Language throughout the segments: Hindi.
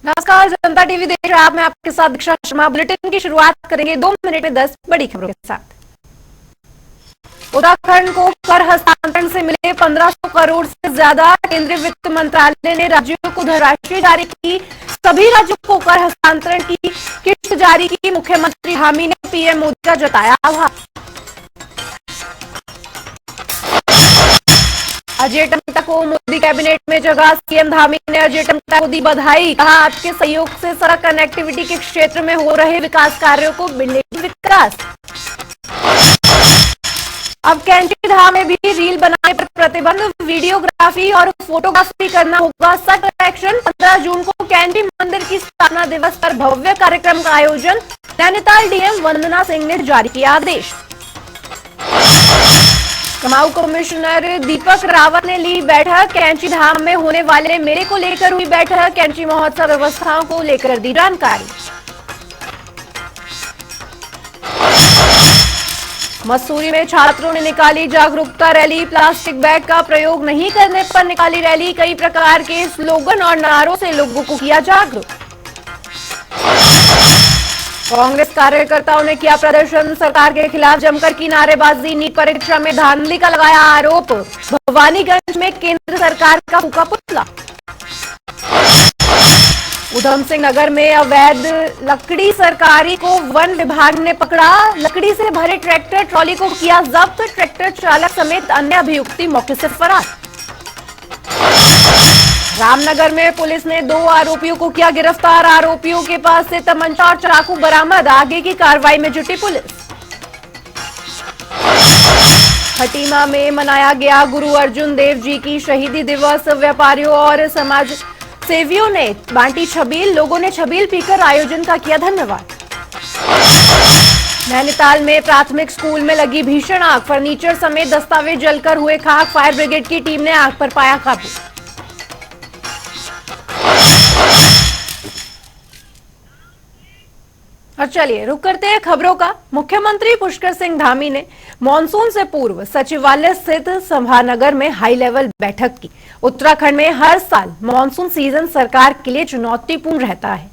नमस्कार, जनता टीवी देख रहे हैं आप। मैं आपके साथ दीक्षा शर्मा। बुलेटिन की शुरुआत करेंगे 2 मिनट में 10 बड़ी खबरों के साथ। उत्तराखंड को कर हस्तांतरण से मिले 1500 करोड़ से ज्यादा। केंद्रीय वित्त मंत्रालय ने राज्यों को धनराशि जारी की। सभी राज्यों को कर हस्तांतरण की किट जारी की। मुख्यमंत्री धामी ने पीएम मोदी का जताया आभार। अजय टम्टा को मोदी कैबिनेट में जगह। सीएम धामी ने अजय टम्टा को दी बधाई। कहा, आपके सहयोग से सड़क कनेक्टिविटी के क्षेत्र में हो रहे विकास कार्यों को मिलेगी विकास। अब कैंची धाम में भी रील बनाने पर प्रतिबंध। वीडियोग्राफी और फोटोग्राफी करना होगा सख्त एक्शन। 15 जून को कैंची मंदिर की स्थापना दिवस पर भव्य कार्यक्रम का आयोजन। नैनीताल डीएम वंदना सिंह ने जारी किया आदेश। कुमाऊं कमिश्नर दीपक रावत ने ली बैठक। कैंची धाम में होने वाले मेले को लेकर हुई बैठक। कैंची महोत्सव व्यवस्थाओं को लेकर दी जानकारी। मसूरी में छात्रों ने निकाली जागरूकता रैली। प्लास्टिक बैग का प्रयोग नहीं करने पर निकाली रैली। कई प्रकार के स्लोगन और नारों से लोगों को किया जागरूक। कांग्रेस कार्यकर्ताओं ने किया प्रदर्शन। सरकार के खिलाफ जमकर की नारेबाजी। नीट परीक्षा में धांधली का लगाया आरोप। भवानीगंज में केंद्र सरकार का फूका पुतला। उधम सिंह नगर में अवैध लकड़ी सरकारी को वन विभाग ने पकड़ा। लकड़ी से भरे ट्रैक्टर ट्रॉली को किया जब्त। ट्रैक्टर चालक समेत अन्य अभियुक्ति मौके से फरार। रामनगर में पुलिस ने 2 आरोपियों को किया गिरफ्तार। आरोपियों के पास से तमंचा और चाकू बरामद। आगे की कार्रवाई में जुटी पुलिस। खटीमा में मनाया गया गुरु अर्जुन देव जी की शहीदी दिवस। व्यापारियों और समाज सेवियों ने बांटी छबील। लोगों ने छबील पीकर आयोजन का किया धन्यवाद। नैनीताल में प्राथमिक स्कूल में लगी भीषण आग। फर्नीचर समेत दस्तावेज जलकर हुए खाक। फायर ब्रिगेड की टीम ने आग पर पाया काबू। और चलिए रुक करते हैं खबरों का। मुख्यमंत्री पुष्कर सिंह धामी ने मॉनसून से पूर्व सचिवालय स्थित सभानगर में हाई लेवल बैठक की। उत्तराखंड में हर साल मॉनसून सीजन सरकार के लिए चुनौतीपूर्ण रहता है।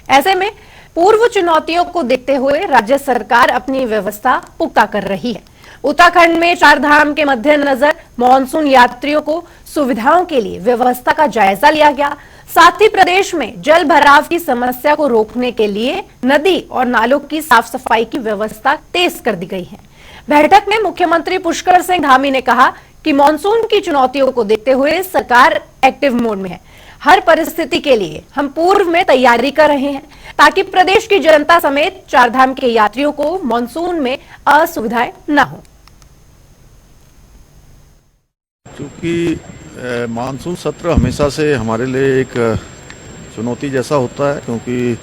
ऐसे में पूर्व चुनौतियों को देखते हुए राज्य सरकार अपनी व्यवस्था पुख्ता कर रही है। उत्तराखंड में 4 धाम के मद्देनजर मॉनसून यात्रियों को सुविधाओं के लिए व्यवस्था का जायजा लिया गया। साथ ही प्रदेश में जल भराव की समस्या को रोकने के लिए नदी और नालों की साफ सफाई की व्यवस्था तेज कर दी गई है। बैठक में मुख्यमंत्री पुष्कर सिंह धामी ने कहा कि मॉनसून की चुनौतियों को देखते हुए सरकार एक्टिव मोड में है। हर परिस्थिति के लिए हम पूर्व में तैयारी कर रहे हैं ताकि प्रदेश की जनता समेत 4 धाम के यात्रियों को मॉनसून में असुविधाएं न हो। क्योंकि मानसून सत्र हमेशा से हमारे लिए एक चुनौती जैसा होता है, क्योंकि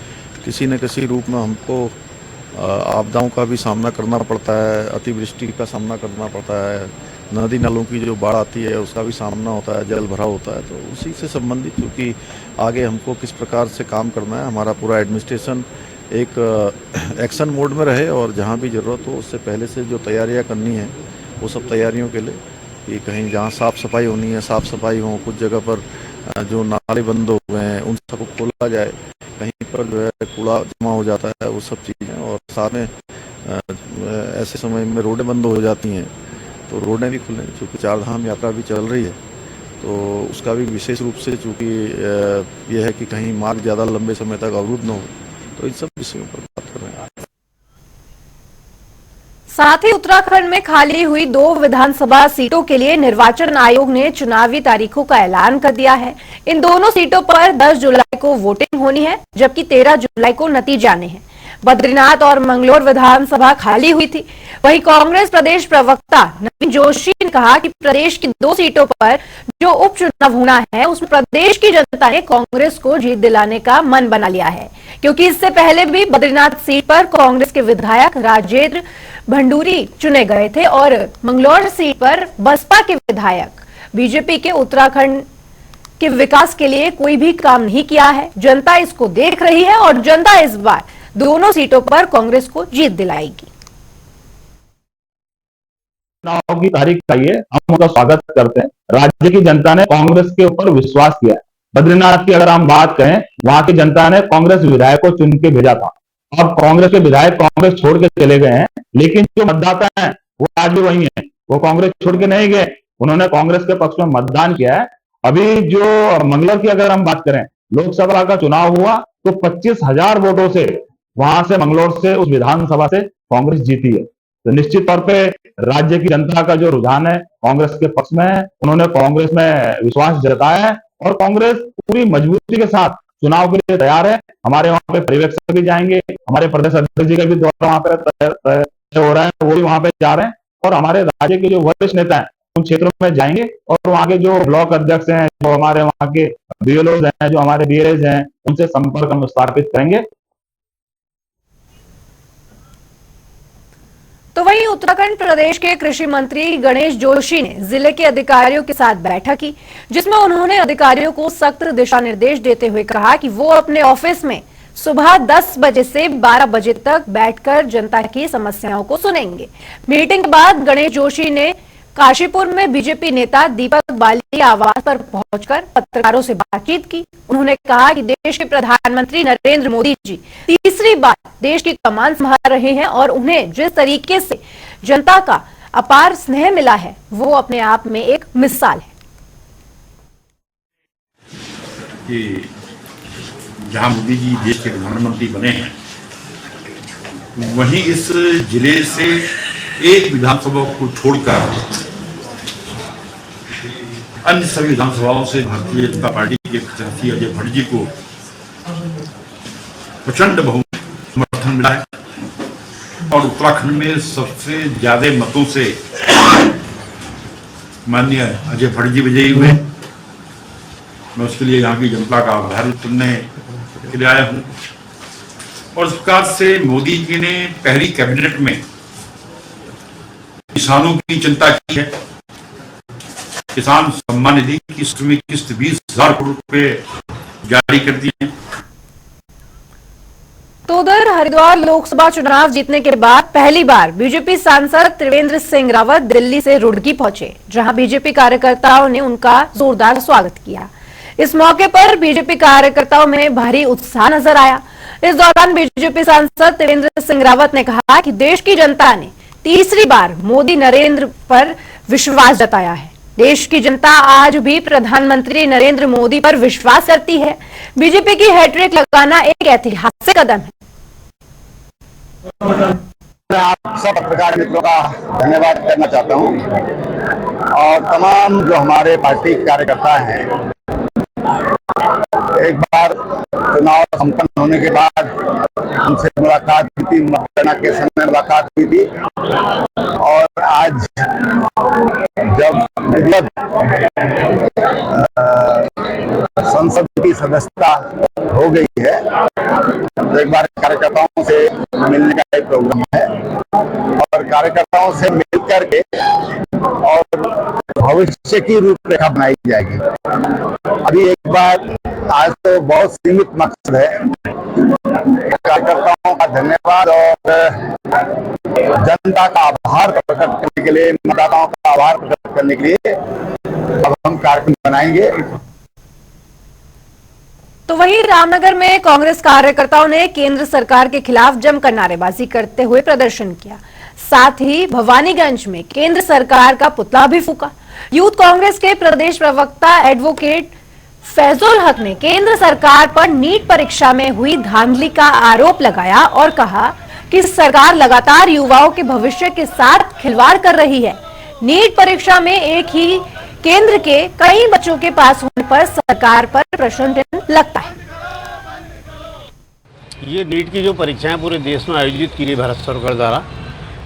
किसी न किसी रूप में हमको आपदाओं का भी सामना करना पड़ता है, अतिवृष्टि का सामना करना पड़ता है, नदी नालों की जो बाढ़ आती है उसका भी सामना होता है, जल भराव होता है। तो उसी से संबंधित क्योंकि आगे हमको किस प्रकार से काम करना है, हमारा पूरा एडमिनिस्ट्रेशन एक एक्शन मोड में रहे और जहाँ भी ज़रूरत हो उससे पहले से जो तैयारियाँ करनी है वो सब तैयारियों के लिए कि कहीं जहाँ साफ़ सफाई होनी है साफ़ सफाई हो, कुछ जगह पर जो नाले बंद हो गए हैं उन सबको खोला जाए, कहीं पर जो है कूड़ा जमा हो जाता है वो सब चीज़ें, और साथ में ऐसे समय में रोडें बंद हो जाती हैं तो रोडें भी खुलें। चूँकि 4 धाम यात्रा भी चल रही है तो उसका भी विशेष रूप से चूँकि यह है कि कहीं मार्ग ज़्यादा लंबे समय तक अवरुद्ध न हो, तो इन सब विषयों पर बात कर रहे हैं। साथ ही उत्तराखंड में खाली हुई 2 विधानसभा सीटों के लिए निर्वाचन आयोग ने चुनावी तारीखों का ऐलान कर दिया है। इन दोनों सीटों पर 10 जुलाई को वोटिंग होनी है, जबकि 13 जुलाई को नतीजे आने हैं। बद्रीनाथ और मंगलोर विधानसभा खाली हुई थी। वहीं कांग्रेस प्रदेश प्रवक्ता नवीन जोशी ने कहा कि प्रदेश की 2 सीटों पर जो उपचुनाव होना है उसमें प्रदेश की जनता ने कांग्रेस को जीत दिलाने का मन बना लिया है, क्योंकि इससे पहले भी बद्रीनाथ सीट पर कांग्रेस के विधायक राजेंद्र भंडूरी चुने गए थे और मंगलौर सीट पर बसपा के विधायक बीजेपी के उत्तराखंड के विकास के लिए कोई भी काम नहीं किया है। जनता इसको देख रही है और जनता इस बार दोनों सीटों पर कांग्रेस को जीत दिलाएगी। चुनाव की तारीख आई है, हम उनका स्वागत करते हैं। राज्य की जनता ने कांग्रेस के ऊपर विश्वास किया है। बद्रीनाथ की अगर हम बात करें, वहां की जनता ने कांग्रेस विधायक को चुन के भेजा था। अब कांग्रेस के विधायक कांग्रेस छोड़ के चले गए हैं, लेकिन जो मतदाता हैं वो आज भी वही हैं, वो कांग्रेस छोड़ के नहीं गए, उन्होंने कांग्रेस के पक्ष में मतदान किया है। अभी जो मंगलवार की अगर हम बात करें, लोकसभा का चुनाव हुआ तो 25,000 वोटों से वहां से मंगलौर से उस विधानसभा से कांग्रेस जीती है। तो निश्चित तौर पे राज्य की जनता का जो रुझान है कांग्रेस के पक्ष में है, उन्होंने कांग्रेस में विश्वास जताया है और कांग्रेस पूरी मजबूती के साथ चुनाव के लिए तैयार है। हमारे वहां पे पर्यवेक्षक भी जाएंगे, हमारे प्रदेश अध्यक्ष जी का भी दौरा वहां पे हो रहा है, वो भी वहां पे जा रहे हैं और हमारे राज्य के जो वरिष्ठ नेता हैं उन क्षेत्रों में जाएंगे और वहां के जो ब्लॉक अध्यक्ष हैं, जो हमारे वहां के बीएलओ हैं, जो हमारे बीएलएज हैं, उनसे संपर्क हम स्थापित करेंगे। तो वहीं उत्तराखंड प्रदेश के कृषि मंत्री गणेश जोशी ने जिले के अधिकारियों के साथ बैठक की, जिसमें उन्होंने अधिकारियों को सख्त दिशा निर्देश देते हुए कहा कि वो अपने ऑफिस में सुबह 10 बजे से 12 बजे तक बैठकर जनता की समस्याओं को सुनेंगे। मीटिंग के बाद गणेश जोशी ने काशीपुर में बीजेपी नेता दीपक बाली आवास पर पहुंचकर पत्रकारों से बातचीत की। उन्होंने कहा कि देश के प्रधानमंत्री नरेंद्र मोदी जी तीसरी बार देश की कमान संभाल रहे हैं और उन्हें जिस तरीके से जनता का अपार स्नेह मिला है वो अपने आप में एक मिसाल है। कि जहां मोदी जी देश के प्रधानमंत्री बने हैं, वहीं इस जिले से एक विधानसभा को छोड़कर अन्य सभी विधानसभाओं से भारतीय जनता पार्टी के प्रत्याशी अजय भट्ट जी को प्रचंड बहुमत समर्थन मिला है और उत्तराखंड में सबसे ज्यादा मतों से माननीय अजय भट्ट जी विजयी हुए। मैं उसके लिए यहाँ की जनता का आभार करने के लिए आया हूँ और इस प्रकार से मोदी जी ने पहली कैबिनेट में किसानों की चिंता की है। किसान सम्मान निधि की किस्त 20,000 करोड़ रुपए जारी कर दिए हैं। तो उधर हरिद्वार लोकसभा चुनाव जीतने के बाद पहली बार बीजेपी सांसद त्रिवेंद्र सिंह रावत दिल्ली से रुड़की पहुंचे, जहां बीजेपी कार्यकर्ताओं ने उनका जोरदार स्वागत किया। इस मौके पर बीजेपी कार्यकर्ताओं में भारी उत्साह नजर आया। इस दौरान बीजेपी सांसद त्रिवेंद्र सिंह रावत ने कहा कि देश की जनता ने तीसरी बार मोदी नरेंद्र पर विश्वास जताया है। देश की जनता आज भी प्रधानमंत्री नरेंद्र मोदी पर विश्वास करती है। बीजेपी की हैट्रिक लगाना एक ऐतिहासिक कदम है। मैं आप सब पत्रकार मित्रों का धन्यवाद करना चाहता हूं और तमाम जो हमारे पार्टी कार्यकर्ता हैं, एक बार चुनाव संपन्न होने के बाद उनसे मुलाकात हुई थी, मतगणना के समय मुलाकात हुई थी और आज जब संसद की सदस्यता हो गई है तो एक बार कार्यकर्ताओं से मिलने का एक प्रोग्राम है और कार्यकर्ताओं से मिलकर के और भविष्य की रूपरेखा बनाई जाएगी। अभी एक बार आज तो बहुत सीमित मकसद है। कार्यकर्ताओं का धन्यवाद और जनता का आभार प्रकट करने के लिए, मतदाताओं का आभार प्रकट करने के लिए अब हम कार्यक्रम बनाएंगे। तो वहीं रामनगर में कांग्रेस कार्यकर्ताओं ने केंद्र सरकार के खिलाफ जमकर नारेबाजी करते हुए प्रदर्शन किया। साथ ही भवानीगंज में केंद्र सरकार का पुतला भी फूका। यूथ कांग्रेस के प्रदेश प्रवक्ता एडवोकेट फैजुल हक ने केंद्र सरकार पर नीट परीक्षा में हुई धांधली का आरोप लगाया और कहा कि सरकार लगातार युवाओं के भविष्य के साथ खिलवाड़ कर रही है। नीट परीक्षा में एक ही केंद्र के कई बच्चों के पास होने पर सरकार पर प्रश्न चिन्ह लगता है। ये नीट की जो परीक्षाएं पूरे देश में आयोजित की गई भारत सरकार द्वारा,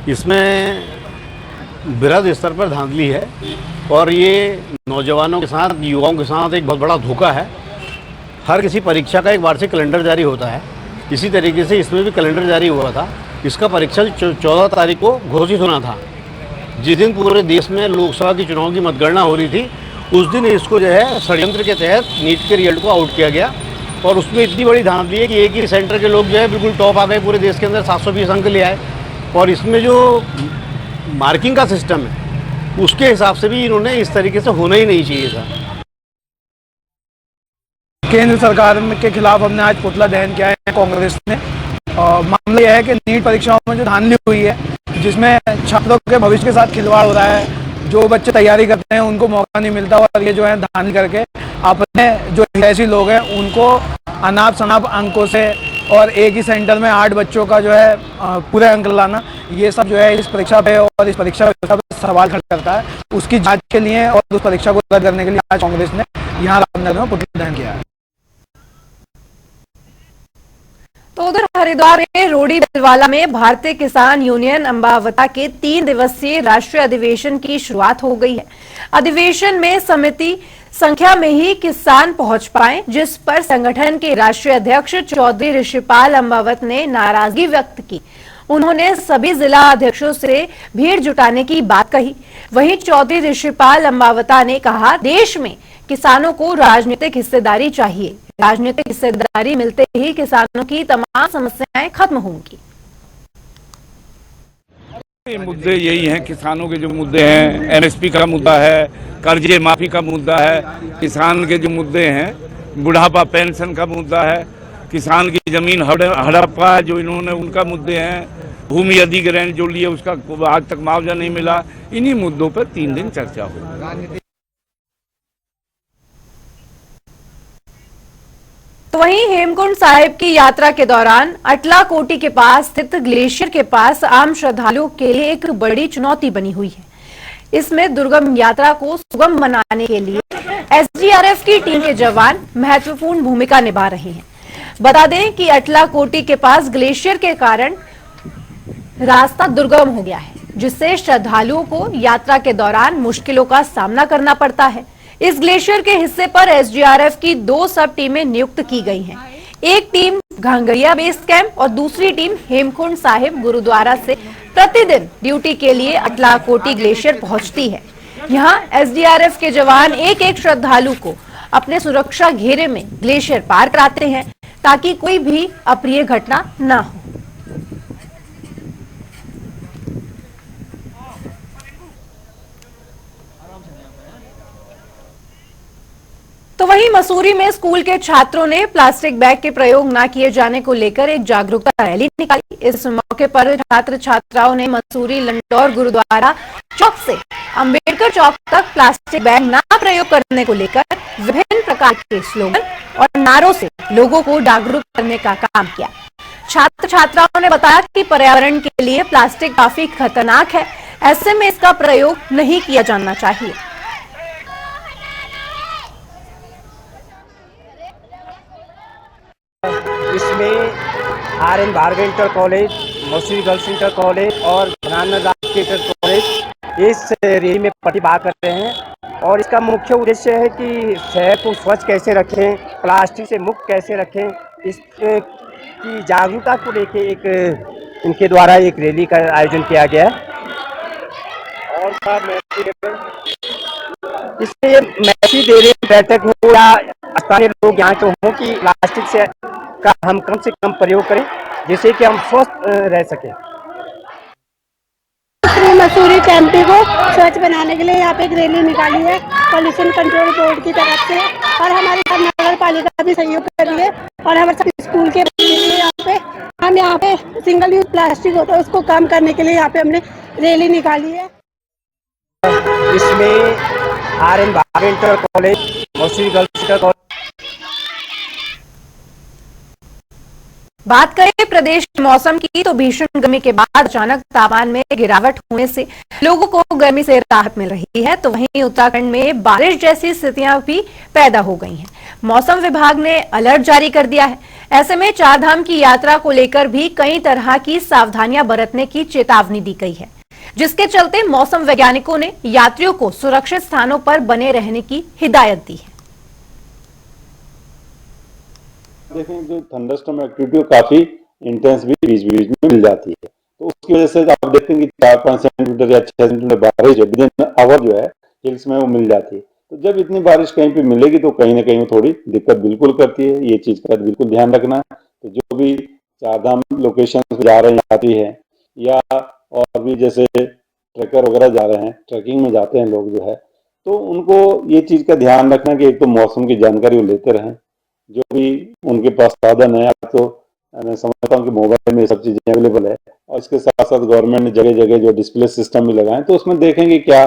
इसमें बृहद स्तर पर धांधली है और ये नौजवानों के साथ, युवाओं के साथ एक बहुत बड़ा धोखा है। हर किसी परीक्षा का एक वार्षिक कैलेंडर जारी होता है, इसी तरीके से इसमें भी कैलेंडर जारी हुआ था। इसका परीक्षा 14 तारीख को घोषित होना था। जिस दिन पूरे देश में लोकसभा की चुनाव की मतगणना हो रही थी, उस दिन इसको जो है षड्यंत्र के तहत नीट के रिजल्ट को आउट किया गया और उसमें इतनी बड़ी धांधली है कि एक ही सेंटर के लोग जो है बिल्कुल टॉप आ गए, पूरे देश के अंदर 720 अंक ले आए। और इसमें जो मार्किंग का सिस्टम है उसके हिसाब से भी इन्होंने इस तरीके से होना ही नहीं चाहिए था। केंद्र सरकार के खिलाफ हमने आज पुतला दहन किया है कांग्रेस ने। और मामला यह है कि नीट परीक्षाओं में जो धांधली हुई है, जिसमें छात्रों के भविष्य के साथ खिलवाड़ हो रहा है, जो बच्चे तैयारी करते हैं उनको मौका नहीं मिलता, और ये जो है धांधली करके अपने जो ऐसी लोग हैं उनको अनाप शनाप अंकों से और एक ही सेंटर में 8 बच्चों का जो है पूरे अंक लाना, ये सब जो है इस परीक्षा पे और इस परीक्षा व्यवस्था पे सवाल खड़ा करता है। उसकी जांच के लिए और उस परीक्षा को रद्द करने के लिए आज कांग्रेस ने यहाँ रामनगर में पुतला दहन किया है। तो उधर हरिद्वार में रोडी बिलवाला में भारतीय किसान यूनियन अंबावता के 3 दिवसीय राष्ट्रीय अधिवेशन की शुरुआत हो गई है। अधिवेशन में समिति संख्या में ही किसान पहुंच पाए, जिस पर संगठन के राष्ट्रीय अध्यक्ष चौधरी ऋषिपाल अंबावत ने नाराजगी व्यक्त की। उन्होंने सभी जिला अध्यक्षों से भीड़ जुटाने की बात कही। वहीं चौधरी ऋषिपाल अंबावता ने कहा, देश में किसानों को राजनीतिक हिस्सेदारी चाहिए। राजनीतिक हिस्सेदारी मिलते ही किसानों की तमाम समस्याएं खत्म होंगी। मुद्दे यही हैं, किसानों के जो मुद्दे हैं, एमएसपी का मुद्दा है, कर्जे माफी का मुद्दा है, किसान के जो मुद्दे हैं, बुढ़ापा पेंशन का मुद्दा है, किसान की जमीन हड़प्पा जो इन्होंने उनका मुद्दे हैं, भूमि अधिग्रहण जो लिए उसका आज तक मुआवजा नहीं मिला। इन्हीं मुद्दों पर 3 दिन चर्चा होगी। तो वहीं हेमकुंड साहिब की यात्रा के दौरान अटला कोटी के पास स्थित ग्लेशियर के पास आम श्रद्धालुओं के लिए एक बड़ी चुनौती बनी हुई है। इसमें दुर्गम यात्रा को सुगम बनाने के लिए एसडीआरएफ की टीम के जवान महत्वपूर्ण भूमिका निभा रहे हैं। बता दें कि अटला कोटी के पास ग्लेशियर के कारण रास्ता दुर्गम हो गया है, जिससे श्रद्धालुओं को यात्रा के दौरान मुश्किलों का सामना करना पड़ता है। इस ग्लेशियर के हिस्से पर एसडीआरएफ की 2 सब टीमें नियुक्त की गई हैं। एक टीम घांगरिया बेस कैंप और दूसरी टीम हेमकुंड साहिब गुरुद्वारा से प्रतिदिन ड्यूटी के लिए अटला कोटी ग्लेशियर पहुंचती है। यहां एसडीआरएफ के जवान एक एक श्रद्धालु को अपने सुरक्षा घेरे में ग्लेशियर पार कराते हैं, ताकि कोई भी अप्रिय घटना न हो। तो वहीं मसूरी में स्कूल के छात्रों ने प्लास्टिक बैग के प्रयोग न किए जाने को लेकर एक जागरूकता रैली निकाली। इस मौके पर छात्र छात्राओं ने मसूरी लंडौर गुरुद्वारा चौक से अंबेडकर चौक तक प्लास्टिक बैग न प्रयोग करने को लेकर विभिन्न प्रकार के स्लोगन और नारों से लोगों को जागरूक करने का काम किया। छात्र छात्राओं ने बताया कि पर्यावरण के लिए प्लास्टिक काफी खतरनाक है, ऐसे में इसका प्रयोग नहीं किया जाना चाहिए। इसमें RN Bhargava inter college, Mussoorie girls inter college और ज्ञानंद इंटर कॉलेज इस रैली में प्रतिभाग कर रहे हैं। और इसका मुख्य उद्देश्य है कि शहर को स्वच्छ कैसे रखें, प्लास्टिक से मुक्त कैसे रखें, इसकी जागरूकता को लेके एक इनके द्वारा एक रैली का आयोजन किया गया है। और इससे मैसेज दे रहे पर्यटक हो या स्थानीय लोग यहाँ के हों कि प्लास्टिक से का हम कम से कम प्रयोग करें, जिससे कि हम स्वस्थ रह सकें। मसूरी कैंपी को स्वच्छ बनाने के लिए यहाँ पे एक रैली निकाली है पॉल्यूशन कंट्रोल बोर्ड की तरफ से, और हमारी नगर पालिका भी सहयोग कर रही है। और हमारे स्कूल के हम यहाँ पे सिंगल यूज प्लास्टिक होता है उसको कम करने के लिए यहाँ पे हमने रैली निकाली है। इसमें RN Bhargava inter college, Mussoorie girls inter college. बात करें प्रदेश के मौसम की, तो भीषण गर्मी के बाद अचानक तापमान में गिरावट होने से लोगों को गर्मी से राहत मिल रही है। तो वहीं उत्तराखंड में बारिश जैसी स्थितियां भी पैदा हो गई हैं। मौसम विभाग ने अलर्ट जारी कर दिया है। ऐसे में 4 धाम की यात्रा को लेकर भी कई तरह की सावधानियां बरतने की चेतावनी दी गई है, जिसके चलते मौसम वैज्ञानिकों ने यात्रियों को सुरक्षित स्थानों पर बने रहने की हिदायत दी है। देखें जो थंडरस्टॉर्म एक्टिविटी काफी इंटेंस भी बीच बीच में मिल जाती है, तो उसकी वजह से आप देखेंगे 4-5 सेंटीमीटर या 6 सेंटीमीटर बारिश विद इन आवर जो है हिल्स में वो मिल जाती है। तो जब इतनी बारिश कहीं पे मिलेगी तो कहीं ना कहीं थोड़ी दिक्कत बिल्कुल करती है, ये चीज का बिल्कुल ध्यान रखना। तो जो भी 4 धाम लोकेशन जा रहे जाती है या और भी जैसे ट्रैकर वगैरह जा रहे हैं, ट्रैकिंग में जाते हैं लोग जो है, तो उनको ये चीज का ध्यान रखना कि एक तो मौसम की जानकारी वो लेते रहें, जो भी उनके पास साधन है, तो मैं समझता हूँ कि मोबाइल में सब चीजें अवेलेबल है, और इसके साथ साथ गवर्नमेंट ने जगह जगह जो डिस्प्ले सिस्टम भी लगाए, तो उसमें देखेंगे क्या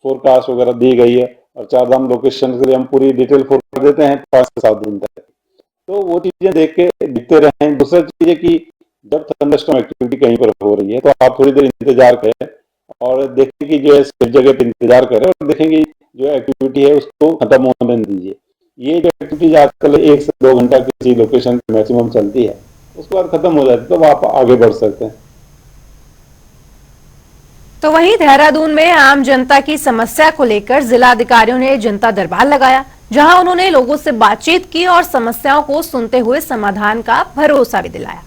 फोरकास्ट वगैरह दी गई है, और चारधाम लोकेशन के लिए हम पूरी डिटेल फोरकास्ट देते हैं 5 से 7 दिन तक, तो वो चीजें देख के दिखते रहें। दूसरा चीज है कि जब थंडरस्टॉर्म एक्टिविटी कहीं पर हो रही है तो आप थोड़ी देर इंतजार करें और देखें कि जो है सेफ जगह पर इंतजार करें, और देखेंगे जो एक्टिविटी है उसको खत्म होने दीजिए। ये जो एक्टिविटीज आजकल 1 से 2 घंटा किसी लोकेशन पे मैक्सिमम चलती है, उसके बाद खत्म हो जाती है, तो आप आगे बढ़ सकते हैं। तो वहीं देहरादून में आम जनता की समस्या को लेकर जिलाधिकारियों ने जनता दरबार लगाया, जहां उन्होंने लोगों से बातचीत की और समस्याओं को सुनते हुए समाधान का भरोसा भी दिलाया।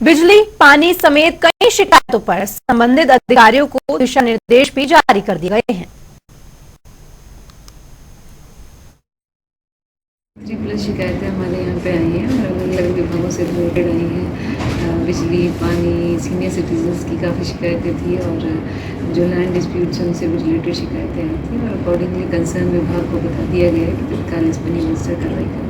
बिजली, पानी समेत कई शिकायतों पर संबंधित अधिकारियों को दिशा निर्देश भी जारी कर दिए गए हैं। 3+ शिकायतें हमारे यहाँ पे आई हैं और अलग अलग विभागों से रिलेटेड आई हैं। बिजली, पानी, सीनियर सिटीजन्स की काफ़ी शिकायतें थी, और जो लैंड डिस्प्यूट्स हैं उनसे भी रिलेटेड शिकायतें आई थी, और अकॉर्डिंगली कंसर्न विभाग को बता दिया गया है कि तत्काल इस पर निरंतर कार्रवाई करें।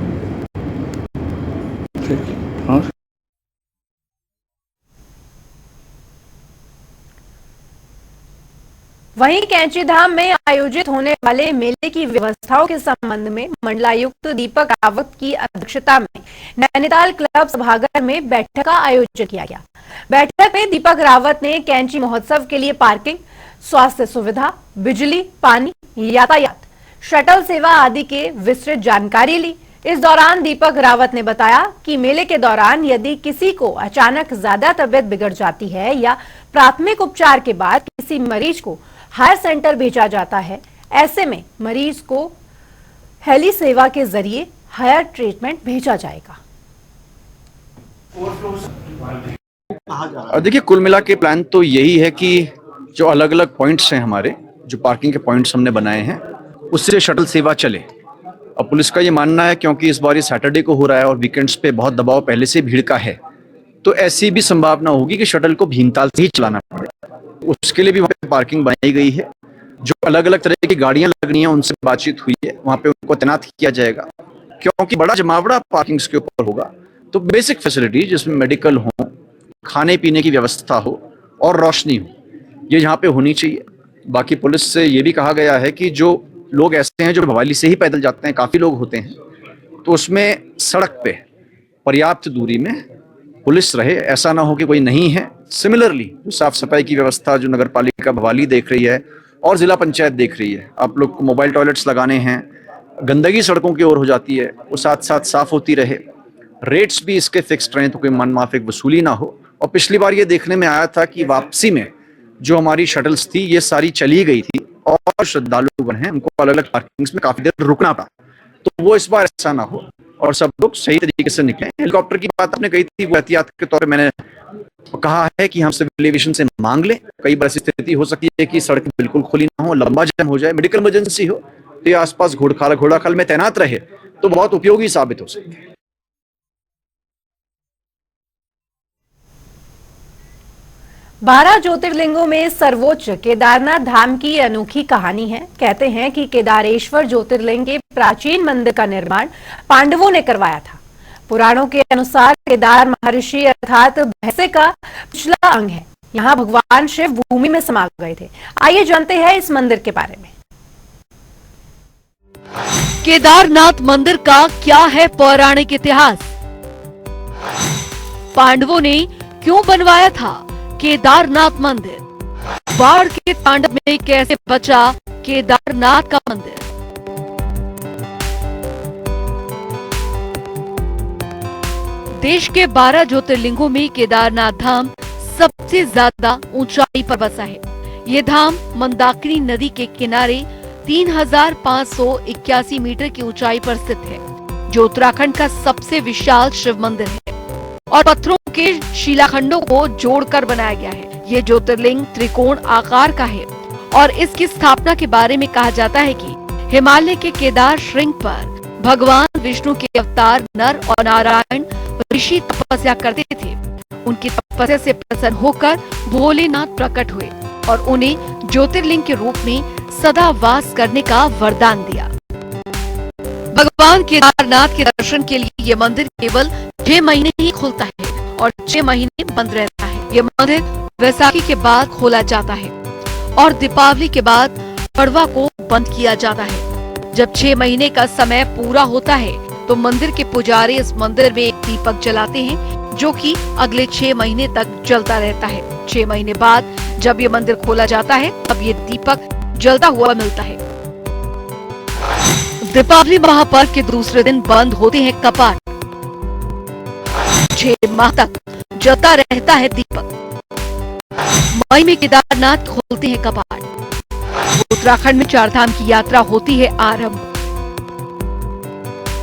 वहीं कैंचीधाम में आयोजित होने वाले मेले की व्यवस्थाओं के संबंध में मंडलायुक्त दीपक रावत की अध्यक्षता में नैनीताल क्लब सभागार में बैठक का आयोजन किया गया। बैठक में दीपक रावत ने कैंची महोत्सव के लिए पार्किंग, स्वास्थ्य सुविधा, बिजली, पानी, यातायात, शटल सेवा आदि के विस्तृत जानकारी ली। इस दौरान दीपक रावत ने बताया कि मेले के दौरान यदि किसी को अचानक ज्यादा तबीयत बिगड़ जाती है या प्राथमिक उपचार के बाद किसी मरीज को हायर सेंटर भेजा जाता है, ऐसे में मरीज को हेली सेवा के जरिए हायर ट्रीटमेंट भेजा जाएगा। देखिए, कुल मिला के प्लान तो यही है कि जो अलग अलग पॉइंट्स हैं हमारे, जो पार्किंग के पॉइंट्स हमने बनाए हैं, उससे शटल सेवा चले। अब पुलिस का ये मानना है क्योंकि इस बार ये सैटरडे को हो रहा है और वीकेंड्स पे बहुत दबाव पहले से भीड़ का है, तो ऐसी भी संभावना होगी कि शटल को भीमताल से ही चलाना पड़े। उसके लिए भी वहाँ पे पार्किंग बनाई गई है। जो अलग अलग तरह की गाड़ियां लगनी है उनसे बातचीत हुई है, वहाँ पे उनको तैनात किया जाएगा, क्योंकि बड़ा जमावड़ा पार्किंग के ऊपर होगा। तो बेसिक फैसिलिटी जिसमें मेडिकल हो, खाने पीने की व्यवस्था हो और रोशनी हो, ये यहाँ पे होनी चाहिए। बाकी पुलिस से ये भी कहा गया है कि जो लोग ऐसे हैं जो भवाली से ही पैदल जाते हैं, काफ़ी लोग होते हैं, तो उसमें सड़क पे पर्याप्त दूरी में पुलिस रहे, ऐसा ना हो कि कोई नहीं है। सिमिलरली जो साफ सफाई की व्यवस्था जो नगर पालिका भवाली देख रही है और जिला पंचायत देख रही है, आप लोग को मोबाइल टॉयलेट्स लगाने हैं, गंदगी सड़कों की ओर हो जाती है, वो साथ साथ साफ होती रहे। रेट्स भी इसके फिक्स्ड रहें तो कोई मनमाफिक वसूली ना हो। और पिछली बार ये देखने में आया था कि वापसी में जो हमारी शटल्स थी ये सारी चली गई थी और श्रद्धालुगण हैं उनको अलग अलग पार्किंग्स में काफी देर रुकना पड़ा, तो वो इस बार ऐसा ना हो और सब लोग सही तरीके से निकले। हेलीकॉप्टर की बात आपने कही थी, वो एहतियात के तौर पे मैंने कहा है कि हम सिविल एविएशन से मांग लें। कई बार ऐसी स्थिति हो सकती है कि सड़क बिल्कुल खुली ना हो, लंबा जाम हो जाए, मेडिकल इमरजेंसी हो, तो ये आसपास घोड़ाखाल में तैनात रहे तो बहुत उपयोगी साबित हो सकती है। 12 ज्योतिर्लिंगों में सर्वोच्च केदारनाथ धाम की अनोखी कहानी है। कहते हैं कि केदारेश्वर ज्योतिर्लिंग के प्राचीन मंदिर का निर्माण पांडवों ने करवाया था। पुराणों के अनुसार केदार महर्षि अर्थात भैंसे का पिछला अंग है। यहाँ भगवान शिव भूमि में समा गए थे। आइए जानते हैं इस मंदिर के बारे में। केदारनाथ मंदिर का क्या है पौराणिक इतिहास? पांडवों ने क्यों बनवाया था केदारनाथ मंदिर? बाढ़ के तांडव में कैसे बचा केदारनाथ का मंदिर? देश के 12 ज्योतिर्लिंगों में केदारनाथ धाम सबसे ज्यादा ऊंचाई पर बसा है। ये धाम मंदाकिनी नदी के किनारे 3581 मीटर की ऊंचाई पर स्थित है, जो उत्तराखंड का सबसे विशाल शिव मंदिर है और पत्थरों के शिलाखंडों को जोड़कर बनाया गया है। ये ज्योतिर्लिंग त्रिकोण आकार का है और इसकी स्थापना के बारे में कहा जाता है कि हिमालय के केदार श्रृंग पर भगवान विष्णु के अवतार नर और नारायण ऋषि तपस्या करते थे। उनकी तपस्या से प्रसन्न होकर भोलेनाथ प्रकट हुए और उन्हें ज्योतिर्लिंग के रूप में सदा वास करने का वरदान दिया। भगवान भगवान केदारनाथ के दर्शन के लिए ये मंदिर केवल 6 महीने ही खुलता है और 6 महीने बंद रहता है। ये मंदिर वैसाखी के बाद खोला जाता है और दीपावली के बाद पड़वा को बंद किया जाता है। जब 6 महीने का समय पूरा होता है तो मंदिर के पुजारी इस मंदिर में एक दीपक जलाते हैं जो कि अगले 6 महीने तक जलता रहता है। 6 महीने बाद जब ये मंदिर खोला जाता है तब ये दीपक जलता हुआ मिलता है। दीपावली महापर्व के दूसरे दिन बंद होते हैं कपाट। 6 माह तक जलता रहता है दीपक। मई में केदारनाथ खोलते हैं कपाट। उत्तराखंड में 4 धाम की यात्रा होती है आरंभ।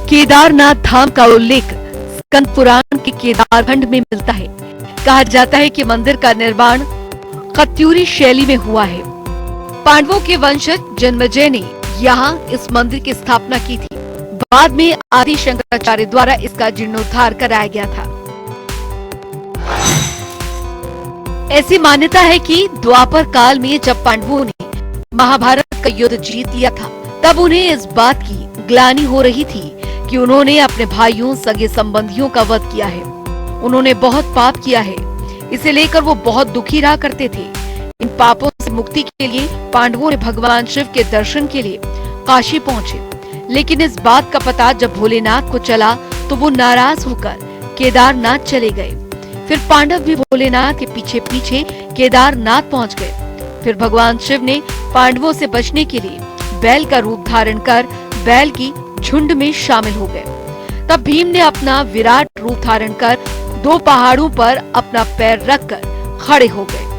केदारनाथ धाम का उल्लेख स्कंद पुराण के केदारखंड में मिलता है। कहा जाता है कि मंदिर का निर्माण कत्यूरी शैली में हुआ है। पांडवों के वंशज जन्मेजय ने यहाँ इस मंदिर की स्थापना की थी। बाद में आदि शंकराचार्य द्वारा इसका जीर्णोद्धार कराया गया था। ऐसी मान्यता है कि द्वापर काल में जब पांडवों ने महाभारत का युद्ध जीत लिया था तब उन्हें इस बात की ग्लानि हो रही थी कि उन्होंने अपने भाइयों सगे संबंधियों का वध किया है। उन्होंने बहुत पाप किया है, इसे लेकर वो बहुत दुखी रहा करते थे। इन पापों से मुक्ति के लिए पांडवों ने भगवान शिव के दर्शन के लिए काशी पहुंचे। लेकिन इस बात का पता जब भोलेनाथ को चला तो वो नाराज होकर केदारनाथ चले गए। फिर पांडव भी भोलेनाथ के पीछे पीछे केदारनाथ पहुंच गए। फिर भगवान शिव ने पांडवों से बचने के लिए बैल का रूप धारण कर बैल की झुंड में शामिल हो गए। तब भीम ने अपना विराट रूप धारण कर 2 पहाड़ों पर अपना पैर रखकर खड़े हो गए।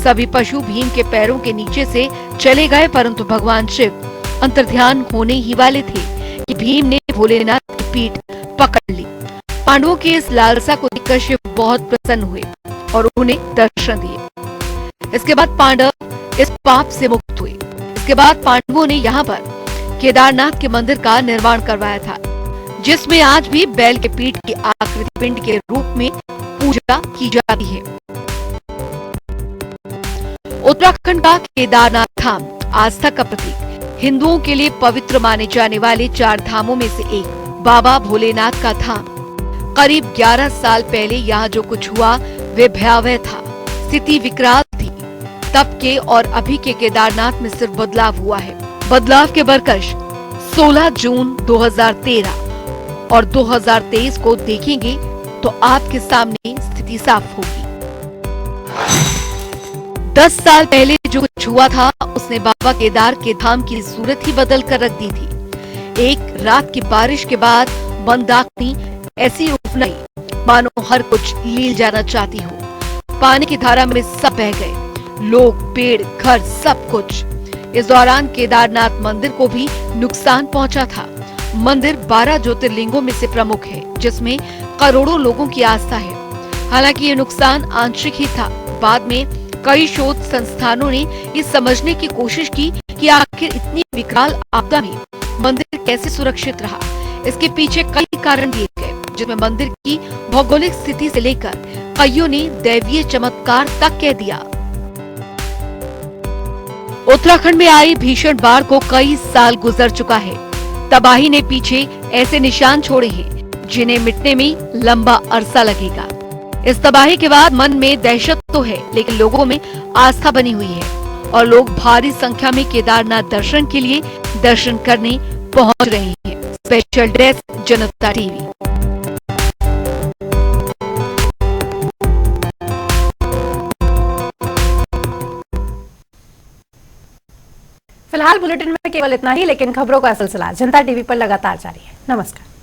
सभी पशु भीम के पैरों के नीचे से चले गए, परंतु भगवान शिव अंतर्ध्यान होने ही वाले थे कि भीम ने भोलेनाथ की पीठ पकड़ ली। पांडवों की इस लालसा को देखकर शिव बहुत प्रसन्न हुए और उन्हें दर्शन दिए। इसके बाद पांडव इस पाप से मुक्त हुए। इसके बाद पांडवों ने यहाँ पर केदारनाथ के मंदिर का निर्माण करवाया था, जिसमें आज भी बैल के पीठ की आकृति पिंड के रूप में पूजा की जाती है। उत्तराखंड का केदारनाथ धाम आस्था का प्रतीक, हिंदुओं के लिए पवित्र माने जाने वाले 4 धामों में से एक बाबा भोलेनाथ का धाम। करीब 11 साल पहले यहाँ जो कुछ हुआ वे भयावह था। स्थिति विकराल थी। तब के और अभी के केदारनाथ में सिर्फ बदलाव हुआ है। बदलाव के बरकश 16 जून 2013 और 2023 को देखेंगे तो आपके सामने स्थिति साफ होगी। 10 साल पहले जो कुछ हुआ था उसने बाबा केदार के धाम की सूरत ही बदल कर रख दी थी। एक रात की बारिश के बाद मंदाकिनी ऐसी उफनाई मानो हर कुछ लील जाना चाहती हो। पानी की धारा में सब बह गए, लोग, पेड़, घर, सब कुछ। इस दौरान केदारनाथ मंदिर को भी नुकसान पहुंचा था। मंदिर 12 ज्योतिर्लिंगों में से प्रमुख है, जिसमें करोड़ों लोगों की आस्था है। हालांकि ये नुकसान आंशिक ही था। बाद में कई शोध संस्थानों ने ये समझने की कोशिश की कि आखिर इतनी विकराल आपदा में मंदिर कैसे सुरक्षित रहा। इसके पीछे कई कारण दिए गए, जिसमें मंदिर की भौगोलिक स्थिति से लेकर कईयों ने दैवीय चमत्कार तक कह दिया। उत्तराखंड में आई भीषण बाढ़ को कई साल गुजर चुका है। तबाही ने पीछे ऐसे निशान छोड़े हैं जिन्हें मिटने में लंबा अरसा लगेगा। इस तबाही के बाद मन में दहशत तो है, लेकिन लोगों में आस्था बनी हुई है और लोग भारी संख्या में केदारनाथ दर्शन के लिए दर्शन करने पहुंच रहे हैं। स्पेशल डेस्क, जनता टीवी। फिलहाल बुलेटिन में केवल इतना ही, लेकिन खबरों का सिलसिला जनता टीवी पर लगातार जारी है। नमस्कार।